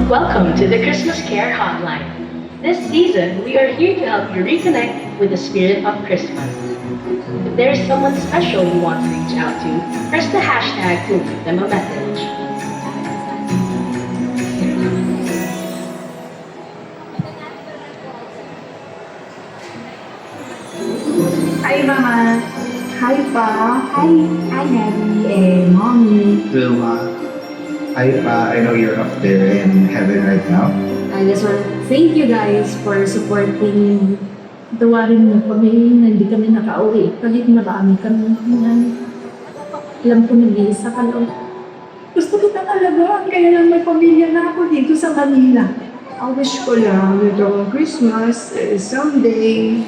Welcome to the Christmas Care Hotline. This season, we are here to help you reconnect with the spirit of Christmas. If there is someone special you want to reach out to, press the hashtag to leave them a message. Hi, Mama. Hi, Pa. Hi, Daddy and Mommy. Wilma, hi pa, I know you're up there in heaven right now. I just want to thank you guys for supporting. Tawarin mo kami na hindi kami nakauwi. Kahit marami kami. Alam ko nag-iisa ka lang. Gusto ko talaga. Kaya lang may pamilya na ako dito sa Manila. I wish ko lang itong Christmas someday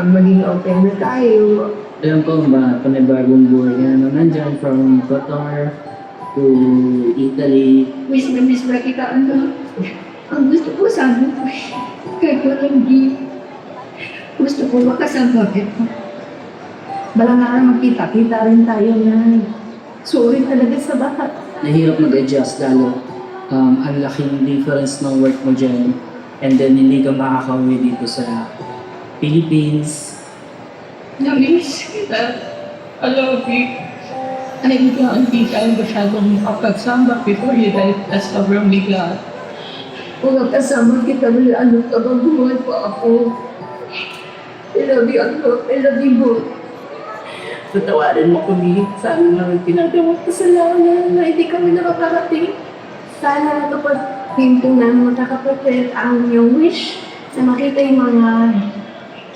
maging open na tayo. Alam ko ba, panibagong buhay na nandyan from Qatar to Italy. Miss ba kita ano? Ang gusto ko sana kahit walang gift. Gusto ko makasama kita. Balang araw magkita-kita rin tayo na sorry talaga sa bahat. Nahirap mag-adjust lalo. Ang laking difference ng work mo dyan. And then hindi ka makakauwi dito sa Philippines. Namiss kita. I love you. Ay, hindi tayo masyadong makapagsambat before you died. That's sobrang bigla. Kung kasama kita, ano ka ba buhay pa ako? I love you, Uncle. I love you both. Tatawarin mo kami. Sana namin pinagawa kasalanan na hindi kami nakakarating. Sana kapag pinto na makakapagpit ang iyong wish na makita yung mga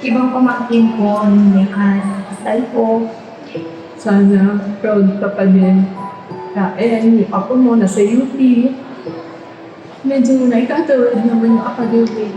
ibang pamangkin ko, may kasal ko. Sana proud ka pa din. Kain, yung ako mo nasa UP. Medyo naikatawad naman yung akademic.